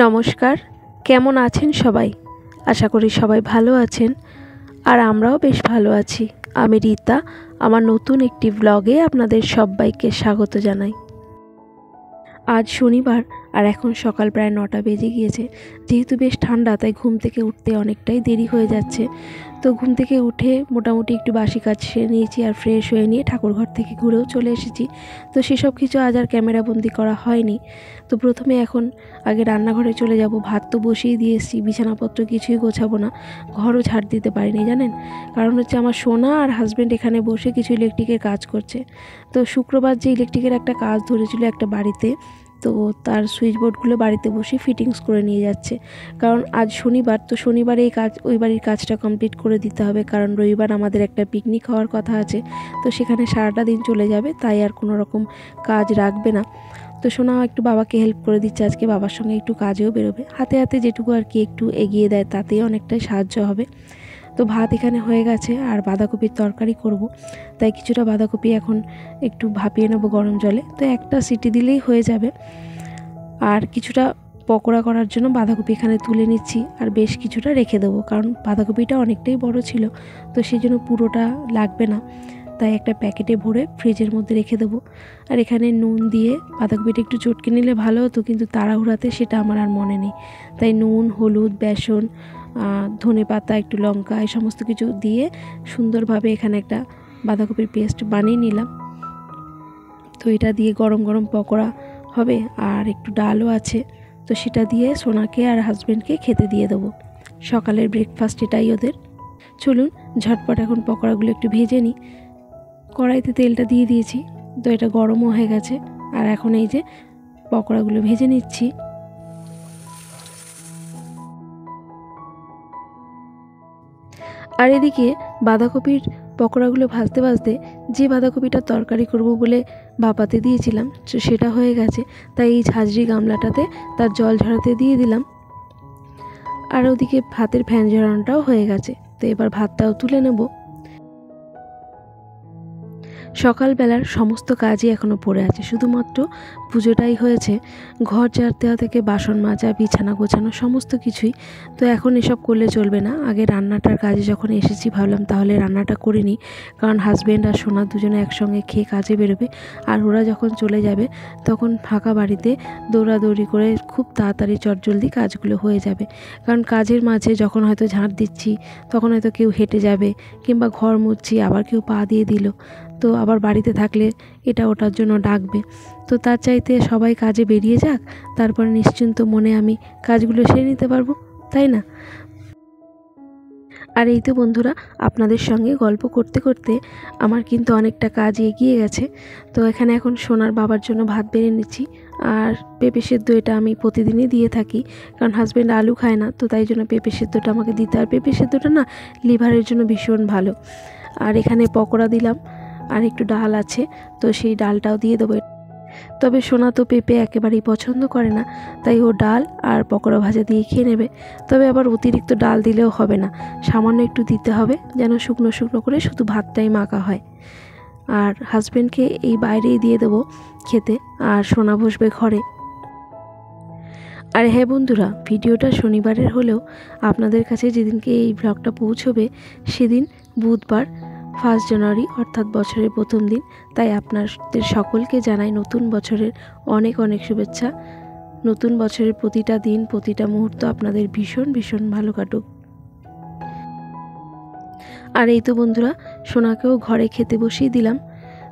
নমস্কার, কেমন আছেন সবাই? আশা করি সবাই ভালো আছেন আর আমরাও বেশ ভালো আছি। আমি রীতা, আমার নতুন একটি ব্লগে আপনাদের সবাইকে স্বাগত জানাই। আজ শনিবার আর এখন সকাল প্রায় 9টা বেজে গিয়েছে। যেহেতু বেশ ঠান্ডা তাই ঘুম থেকে উঠতে অনেকটাই দেরি হয়ে যাচ্ছে। তো ঘুম থেকে উঠে মোটামুটি একটু বাসি কাজ সেরে নিয়েছি আর ফ্রেশ হয়ে নিয়ে ঠাকুরঘর থেকে ঘুরেও চলে এসেছি। তো সেসব কিছু আজ আর ক্যামেরাবন্দি করা হয়নি। তো প্রথমে এখন আগে রান্নাঘরে চলে যাব। ভাত তো বসিয়ে দিয়ে এসেছি, বিছানাপত্র কিছুই গোছাবো না, ঘরও ঝাড় দিতে পারিনি জানেন। কারণ হচ্ছে আমার সোনা আর হাজব্যান্ড এখানে বসে কিছু ইলেকট্রিকের কাজ করছে। তো শুক্রবার যে ইলেকট্রিকের একটা কাজ ধরেছিল একটা বাড়িতে, তো তার সুইচ বোর্ডগুলো বাড়িতে বসে ফিটিংস করে নিয়ে যাচ্ছে। কারণ আজ শনিবার, তো শনিবারে এই কাজ ওই বাড়ির কাজটা কমপ্লিট করে দিতে হবে, কারণ রবিবার আমাদের একটা পিকনিক হওয়ার কথা আছে। তো সেখানে সারাটা দিন চলে যাবে, তাই আর কোনো রকম কাজ রাখবে না। তো সোনা একটু বাবাকে হেল্প করে দিচ্ছে আজকে, বাবার সঙ্গে একটু কাজেও বেরোবে। হাতে হাতে যেটুকু আর কি একটু এগিয়ে দেয় তাতেই অনেকটাই সাহায্য হবে। তো ভাত এখানে হয়ে গেছে আর বাঁধাকপির তরকারি করব, তাই কিছুটা বাঁধাকপি এখন একটু ভাপিয়ে নেব গরম জলে। তো একটা সিটি দিলেই হয়ে যাবে। আর কিছুটা পকোড়া করার জন্য বাঁধাকপি এখানে তুলে নিচ্ছি আর বেশ কিছুটা রেখে দেবো, কারণ বাঁধাকপিটা অনেকটাই বড় ছিল, তো সেই জন্য পুরোটা লাগবে না। তাই একটা প্যাকেটে ভরে ফ্রিজের মধ্যে রেখে দেবো। আর এখানে নুন দিয়ে বাঁধাকপিটা একটু চটকে নিলে ভালো হতো, কিন্তু তাড়াহুড়াতে সেটা আমার আর মনে নেই। তাই নুন, হলুদ, বেসন, ধনে পাতা, একটু লঙ্কা, এই সমস্ত কিছু দিয়ে সুন্দরভাবে এখানে একটা বাঁধাকপির পেস্ট বানিয়ে নিলাম। তো এটা দিয়ে গরম গরম পকোড়া হবে আর একটু ডালও আছে, তো সেটা দিয়ে সোনাকে আর হাজব্যান্ডকে খেতে দিয়ে দেবো। সকালের ব্রেকফাস্ট এটাই ওদের। চলুন ঝটপট এখন পকোড়াগুলো একটু ভেজে নিই। কড়াইতে তেলটা দিয়ে দিয়েছি, তো এটা গরমও হয়ে গেছে। আর এখন এই যে পকোড়াগুলো ভেজে নিচ্ছি। আর এদিকে বাঁধাকপির পকোড়াগুলো ভাজতে ভাজতে যে বাঁধাকপিটার তরকারি করব বলে ভাপাতে দিয়েছিলাম সেটা হয়ে গেছে, তাই এই ঝাঁঝরি গামলাটাতে তার জল ঝরাতে দিয়ে দিলাম। আর ওদিকে ভাতের ফ্যান ঝরানোটাও হয়ে গেছে, তো এবার ভাতটাও তুলে নেব। সকালবেলার সমস্ত কাজই এখনও পড়ে আছে, শুধুমাত্র পুজোটাই হয়েছে। ঘর ঝাড় দেওয়া থেকে বাসন মাজা, বিছানা গোছানো সমস্ত কিছুই। তো এখন এসব করলে চলবে না। আগে রান্নাটার কাজে যখন এসেছি ভাবলাম তাহলে রান্নাটা করে নিই, কারণ হাজব্যান্ড আর সোনা দুজনে একসঙ্গে খেয়ে কাজে বেরোবে। আর ওরা যখন চলে যাবে তখন ফাঁকা বাড়িতে দৌড়াদৌড়ি করে খুব তাড়াতাড়ি চটজলদি কাজগুলো হয়ে যাবে। কারণ কাজের মাঝে যখন হয়তো ঝাঁট দিচ্ছি তখন হয়তো কেউ হেঁটে যাবে, কিংবা ঘর মুছছি আবার কেউ পা দিয়ে দিল, তো আবার বাড়িতে থাকলে এটা ওটার জন্য ডাকবে। তো তার চাইতে সবাই কাজে বেরিয়ে যাক, তারপরে নিশ্চিন্ত মনে আমি কাজগুলো সেরে নিতে পারবো, তাই না? আর এই তো বন্ধুরা, আপনাদের সঙ্গে গল্প করতে করতে আমার কিন্তু অনেকটা কাজ এগিয়ে গেছে। তো এখানে এখন সোনার বাবার জন্য ভাত বেড়ে নিচ্ছি। আর পেঁপে সেদ্ধ এটা আমি প্রতিদিনই দিয়ে থাকি, কারণ হাজব্যান্ড আলু খায় না, তো তাই জন্য পেঁপে সেদ্ধটা আমাকে দিতে। আর পেঁপে সেদ্ধটা না লিভারের জন্য ভীষণ ভালো। আর এখানে পকোড়া দিলাম আর একটু ডাল আছে, তো সেই ডালটাও দিয়ে দেবো। তবে সোনা তো পেঁপে একেবারেই পছন্দ করে না, তাই ও ডাল আর পকোড়া ভাজা দিয়ে খেয়ে নেবে। তবে আবার অতিরিক্ত ডাল দিলেও হবে না, সামান্য একটু দিতে হবে, যেন শুকনো শুকনো করে শুধু ভাতটাই মাখা হয়। আর হাজব্যান্ডকে এই বাইরেই দিয়ে দেবো খেতে, আর সোনা বসবে ঘরে। আর হ্যাঁ বন্ধুরা, ভিডিওটা শনিবারের হলেও আপনাদের কাছে যেদিনকে এই ব্লগটা পৌঁছবে সেদিন বুধবার, 1 জানুয়ারি, অর্থাৎ বছরের প্রথম দিন। তাই আপনাদের সকলকে জানাই নতুন বছরের অনেক অনেক শুভেচ্ছা। নতুন বছরের প্রতিটা দিন, প্রতিটা মুহূর্ত আপনাদের ভীষণ ভীষণ ভালো কাটুক। আর এই তো বন্ধুরা, সোনাকেও ঘরে খেতে বসিয়ে দিলাম।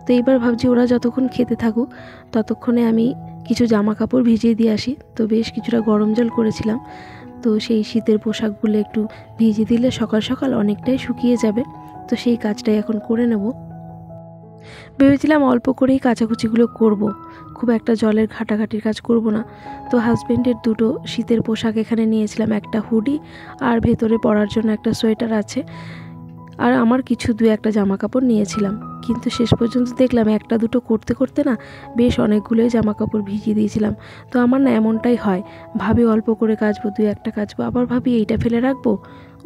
তো এইবার ভাবছি ওরা যতক্ষণ খেতে থাকুক ততক্ষণে আমি কিছু জামা কাপড় ভিজিয়ে দিয়ে আসি। তো বেশ কিছুটা গরম জল করেছিলাম, তো সেই শীতের পোশাকগুলো একটু ভিজিয়ে দিলে সকাল সকাল অনেকটাই শুকিয়ে যাবে। তো সেই কাজটাই এখন করে নেব। ভেবেছিলাম অল্প করেই কাচাকুচিগুলো করব, খুব একটা জলের ঘাটাঘাটির কাজ করব না। তো হাজব্যান্ডের দুটো শীতের পোশাক এখানে নিয়েছিলাম, একটা হুডি আর ভেতরে পরার জন্য একটা সোয়েটার আছে। আর আমার কিছু 2-1টা জামা কাপড় নিয়েছিলাম, কিন্তু শেষ পর্যন্ত দেখলাম একটা দুটো করতে করতে না বেশ অনেকগুলোই জামা কাপড় ভিজিয়ে দিয়েছিলাম। তো আমার না এমনটাই হয়, ভাবি অল্প করে কাচবো, 2-1টা কাচবো, আবার ভাবি এইটা ফেলে রাখবো,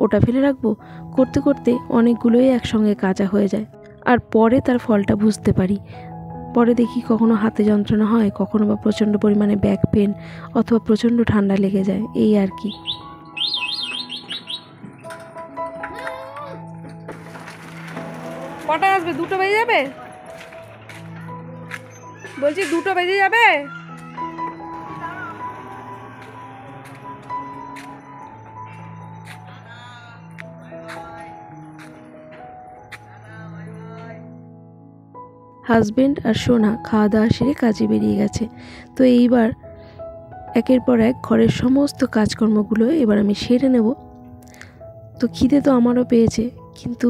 ওটা ফেলে রাখবো, করতে করতে অনেকগুলোই একসঙ্গে কাচা হয়ে যায়। আর পরে তার ফলটা বুঝতে পারি। পরে দেখি কখনো হাতে যন্ত্রণা হয়, কখনো বা প্রচণ্ড পরিমাণে ব্যাক পেন অথবা প্রচণ্ড ঠান্ডা লেগে যায়, এই আর কি। কটা আসবে? 2টো বেজে যাবে? বলছি 2টো বেজে যাবে? হাজবেন্ড আর সোনা খাওয়া দাওয়া সেরে কাজে বেরিয়ে গেছে। তো এইবার একের পর এক ঘরের সমস্ত কাজকর্মগুলো এবার আমি সেরে নেব। তো খিদে তো আমারও পেয়েছে, কিন্তু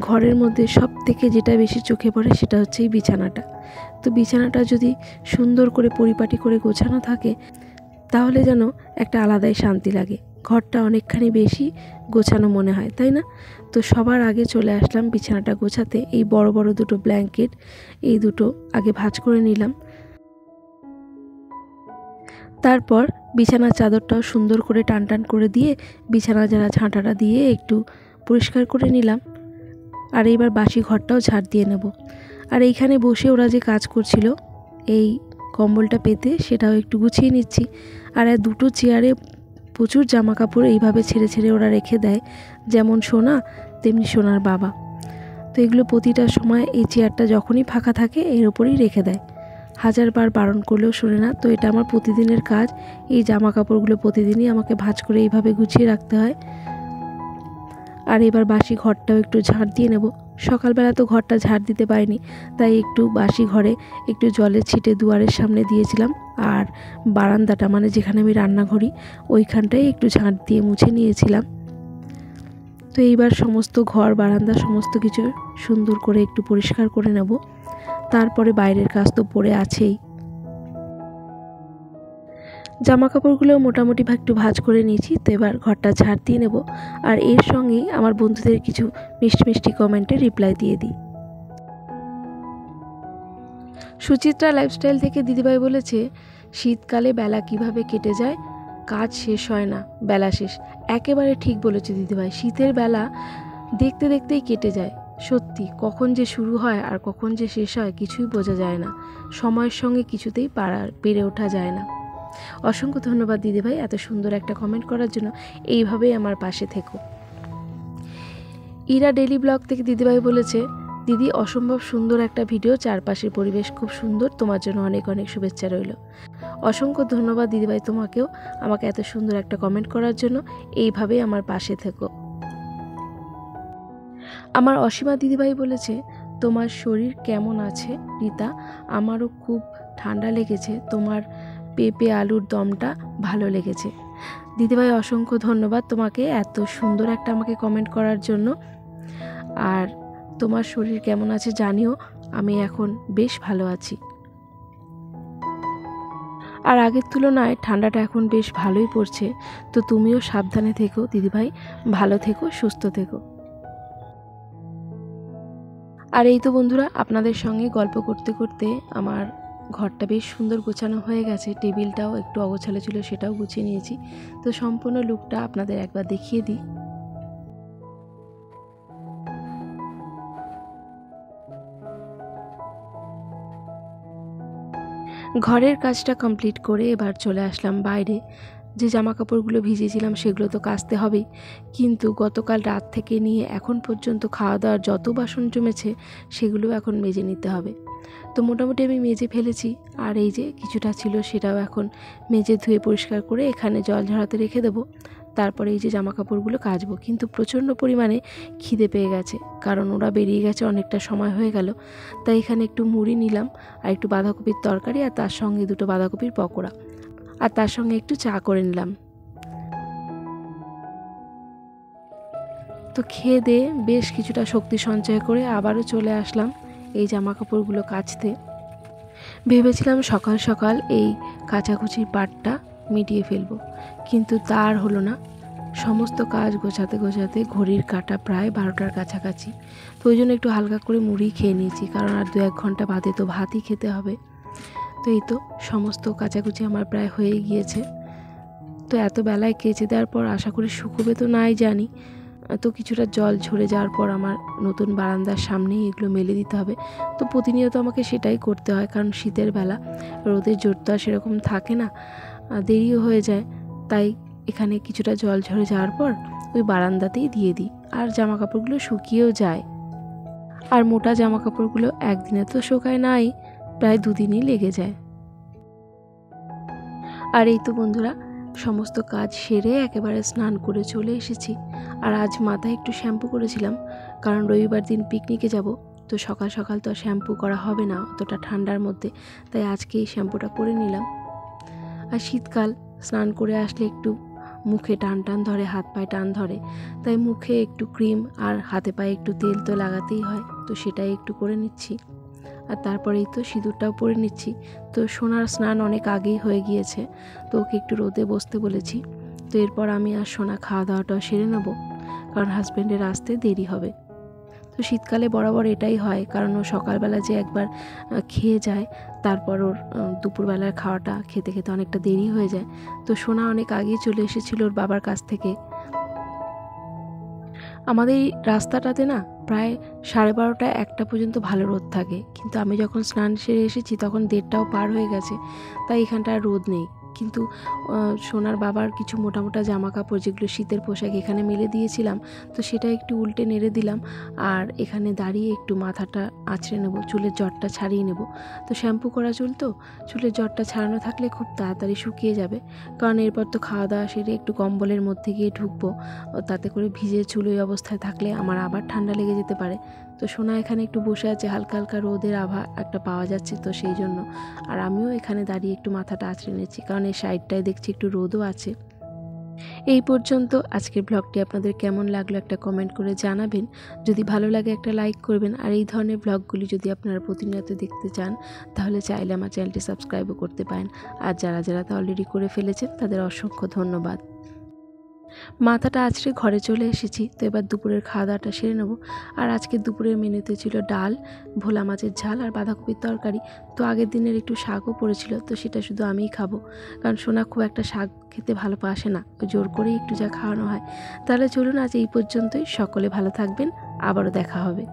ঘরের মধ্যে সব থেকে যেটা বেশি চোখে পড়ে সেটা হচ্ছে এই বিছানাটা। তো বিছানাটা যদি সুন্দর করে পরিপাটি করে গোছানো থাকে তাহলে যেন একটা আলাদাই শান্তি লাগে, ঘরটা অনেকখানি বেশি গোছানো মনে হয়, তাই না? তো সবার আগে চলে আসলাম বিছানাটা গোছাতে। এই বড় বড় দুটো ব্ল্যাঙ্কেট, এই দুটো আগে ভাঁজ করে নিলাম। তারপর বিছানার চাদরটাও সুন্দর করে টান টান করে দিয়ে বিছানা যারা ঝাঁটাটা দিয়ে একটু পরিষ্কার করে নিলাম। আর এইবার বাসি ঘরটাও ঝাড় দিয়ে নেব। আর এইখানে বসে ওরা যে কাজ করছিল এই কম্বলটা পেতে সেটাও একটু গুছিয়ে নিচ্ছি। আর দুটো চেয়ারে প্রচুর জামা কাপড় এইভাবে ছেড়ে ছেড়ে ওরা রেখে দেয়, যেমন সোনা তেমনি সোনার বাবা। তো এগুলো প্রতিটা সময় এই চেয়ারটা যখনই ফাঁকা থাকে এর ওপরেই রেখে দেয়, হাজারবার বারণ করলেও শোনে না। তো এটা আমার প্রতিদিনের কাজ, এই জামা কাপড়গুলো প্রতিদিনই আমাকে ভাঁজ করে এইভাবে গুছিয়ে রাখতে হয়। আর এবার বাসি ঘরটাও একটু ঝাড় দিয়ে নেব। সকালবেলা তো ঘরটা ঝাড় দিতে পারিনি, তাই একটু বাসি ঘরে একটু জলের ছিটে দুয়ারের সামনে দিয়েছিলাম। আর বারান্দাটা মানে যেখানে আমি রান্না করি ওইখানটায় একটু ঝাঁট দিয়ে মুছে নিয়েছিলাম। তো এইবার সমস্ত ঘর বারান্দা সমস্ত কিছু সুন্দর করে একটু পরিষ্কার করে নেব। তারপরে বাইরের কাজ তো পড়ে আছেই। জামা কাপড়গুলো মোটামুটি একটু ভাঁজ করে নিয়েছি। তো এবার ঘরটা ঝাড় দিয়ে নেব। আর এর সঙ্গেই আমার বন্ধুদের কিছু মিষ্টি মিষ্টি কমেন্টে রিপ্লাই দিয়ে দিই। সুচিত্রা লাইফস্টাইল থেকে দিদিভাই বলেছে, শীতকালে বেলা কিভাবে কেটে যায়, কাজ শেষ হয় না, বেলা শেষ। একেবারে ঠিক বলেছে দিদিভাই, শীতের বেলা দেখতে দেখতেই কেটে যায়। সত্যি, কখন যে শুরু হয় আর কখন যে শেষ হয় কিছুই বোঝা যায় না, সময়ের সঙ্গে কিছুতেই পেরে ওঠা যায় না। অসংখ্য ধন্যবাদ দিদিভাই এত সুন্দর একটা কমেন্ট করার জন্য। এইভাবেই আমার পাশে থেকো। ইরা ডেলি ব্লগ থেকে দিদিভাই বলেছে, দিদি অসম্ভব সুন্দর একটা ভিডিও, চারপাশের পরিবেশ খুব সুন্দর, তোমার জন্য অনেক অনেক শুভেচ্ছা রইল। অসংখ্য ধন্যবাদ দিদিভাই তোমাকেও আমাকে এত সুন্দর একটা কমেন্ট করার জন্য। এইভাবেই আমার পাশে থেকো। আমার অসীমা দিদিভাই বলেছে, তোমার শরীর কেমন আছে রীতা? আমারও খুব ঠান্ডা লেগেছে, তোমার পেঁপে আলুর দমটা ভালো লেগেছে। দিদিভাই অসংখ্য ধন্যবাদ তোমাকে এত সুন্দর একটা আমাকে কমেন্ট করার জন্য। আর তোমার শরীর কেমন আছে জানিও, আমি এখন বেশ ভালো আছি। আর আগের তুলনায় ঠান্ডাটা এখন বেশ ভালোই পড়ছে। তো তুমিও সাবধানে থেকো দিদিভাই, ভালো থেকো, সুস্থ থেকো। আর এই তো বন্ধুরা, আপনাদের সঙ্গে গল্প করতে করতে আমার ঘরটা বেশ সুন্দর গোছানো হয়ে গেছে। টেবিলটাও একটু অগোছালো ছিল, সেটাও গুছিয়ে নিয়েছি। তো সম্পূর্ণ লুকটা আপনাদের একবার দেখিয়ে দিই। ঘরের কাজটা কমপ্লিট করে এবার চলে আসলাম বাইরে। যে জামা কাপড়গুলো ভিজিয়েছিলাম সেগুলো তো কাচতে হবেই, কিন্তু গতকাল রাত থেকে নিয়ে এখন পর্যন্ত খাওয়া দাওয়ার যত বাসন জমেছে সেগুলো এখন মেজে নিতে হবে। তো মোটামুটি আমি মেজে ফেলেছি। আর এই যে কিছুটা ছিল সেটাও এখন মেজে ধুয়ে পরিষ্কার করে এখানে জল ঝরাতে রেখে দেবো। তারপরে এই যে জামা কাপড়গুলো কাচবো। কিন্তু প্রচণ্ড পরিমাণে খিদে পেয়ে গেছে, কারণ ওরা বেরিয়ে গেছে, অনেকটা সময় হয়ে গেল। তাই এখানে একটু মুড়ি নিলাম আর একটু বাঁধাকপির তরকারি, আর তার সঙ্গে দুটো বাঁধাকপির পকোড়া, আর তার সঙ্গে একটু চা করে নিলাম। তো খেয়ে দিয়ে বেশ কিছুটা শক্তি সঞ্চয় করে আবারও চলে আসলাম এই জামা কাপড়গুলো কাচতে। ভেবেছিলাম সকাল সকাল এই কাচাকুচির পাটটা মিটিয়ে ফেলবো, কিন্তু তার হলো না। সমস্ত কাজ গোছাতে গোছাতে ঘড়ির কাঁটা প্রায় 12টার কাছাকাছি। তো ওই জন্য একটু হালকা করে মুড়ি খেয়ে নিয়েছি, কারণ আর 2-1 ঘন্টা বাদে তো ভাতই খেতে হবে। তো এই তো সমস্ত কাচাকুচি আমার প্রায় হয়ে গিয়েছে। তো এত বেলায় কেচে দেওয়ার পর আশা করি শুকোবে তো নাই জানি, তো কিছুটা জল ঝরে যাওয়ার পর আমার নতুন বারান্দার সামনেই এগুলো মেলে দিতে হবে। তো প্রতিনিয়ত আমাকে সেটাই করতে হয়, কারণ শীতের বেলা রোদের জোর তো আর সেরকম থাকে না, দেরিও হয়ে যায়। তাই এখানে কিছুটা জল ঝরে যাওয়ার পর ওই বারান্দাতেই দিয়ে দিই, আর জামা কাপড়গুলো শুকিয়েও যায়। আর মোটা জামা কাপড়গুলো একদিনে তো শুকায় নাই, প্রায় 2 দিনই লেগে যায়। আর এই তো বন্ধুরা, সমস্ত কাজ সেরে একেবারে স্নান করে চলে এসেছি। আর আজ মাথায় একটু শ্যাম্পু করেছিলাম, কারণ রবিবার দিন পিকনিকে যাব। তো সকাল সকাল তো শ্যাম্পু করা হবে না অতটা ঠান্ডার মধ্যে, তাই আজকে এই শ্যাম্পুটা করে নিলাম। আর শীতকাল, স্নান করে আসলে একটু মুখে টান টান ধরে, হাত পায়ে টান ধরে, তাই মুখে একটু ক্রিম আর হাতে পায়ে একটু তেল তো লাগাতেই হয়, তো সেটাই একটু করে নিচ্ছি। আর তারপরেই তো সিঁদুরটাও পরে নিচ্ছি। তো সোনার স্নান অনেক আগেই হয়ে গিয়েছে, তো ওকে একটু রোদে বসতে বলেছি। তো এরপর আমি আর সোনা খাওয়া দাওয়াটাও সেরে নেব, কারণ হাজব্যান্ডের আসতে দেরি হবে। তো শীতকালে বরাবর এটাই হয়, কারণ ও সকালবেলা যে একবার খেয়ে যায়, তারপর ওর দুপুরবেলার খাওয়াটা খেতে খেতে অনেকটা দেরি হয়ে যায়। তো সোনা অনেক আগেই চলে এসেছিল ওর বাবার কাছ থেকে। আমাদের এই রাস্তাটাতে না প্রায় 12:30 1টা পর্যন্ত ভালো রোদ থাকে, কিন্তু আমি যখন স্নান সেরে এসেছি তখন 1:30টাও পার হয়ে গেছে, তাই এখানটা আর রোদ নেই। কিন্তু সোনার বাবার কিছু মোটা মোটা জামা কাপড়, যেগুলো শীতের পোশাক, এখানে মেলে দিয়েছিলাম, তো সেটা একটু উল্টে নেড়ে দিলাম। আর এখানে দাঁড়িয়ে একটু মাথাটা আঁচড়ে নেব, চুলের জটটা ছাড়িয়ে নেব। তো শ্যাম্পু করা চুল, তো চুলের জটটা ছাড়ানো থাকলে খুব তাড়াতাড়ি শুকিয়ে যাবে, কারণ এরপর তো খাওয়া দাওয়া সেরে একটু কম্বলের মধ্যে গিয়ে ঢুকবো, তাতে করে ভিজে চুল ওই অবস্থায় থাকলে আমার আবার ঠান্ডা লেগে যেতে পারে। তো সোনা এখানে একটু বসে আছে, হালকা হালকা রোদের আভা একটা পাওয়া যাচ্ছে, তো সেই জন্য। আর আমিও এখানে দাঁড়িয়ে একটু মাথাটা আঁচড়ে নিচ্ছি, কারণ এই সাইডটায় দেখছি একটু রোদও আছে। এই পর্যন্ত আজকের ব্লগটি আপনাদের কেমন লাগলো একটা কমেন্ট করে জানাবেন। যদি ভালো লাগে একটা লাইক করবেন। আর এই ধরনের ব্লগগুলি যদি আপনারা প্রতিনিয়ত দেখতে চান, তাহলে চাইলে আমার চ্যানেলটি সাবস্ক্রাইবও করতে পারেন। আর যারা যারা তা অলরেডি করে ফেলেছেন, তাদের অসংখ্য ধন্যবাদ। মাথাটা আঁচড়ে ঘরে চলে এসেছি, তো এবার দুপুরের খাওয়া দাওয়াটা সেরে নেব। আর আজকে দুপুরের মেনুতে ছিল ডাল, ভোলা মাছের ঝাল আর বাঁধাকপির তরকারি। তো আগের দিনের একটু শাকও পড়েছিল, তো সেটা শুধু আমিই খাবো, কারণ সোনা খুব একটা শাক খেতে ভালোবাসে না, জোর করেই একটু যা খাওয়ানো হয়। তাহলে চলুন আজ এই পর্যন্তই, সকলে ভালো থাকবেন, আবারও দেখা হবে।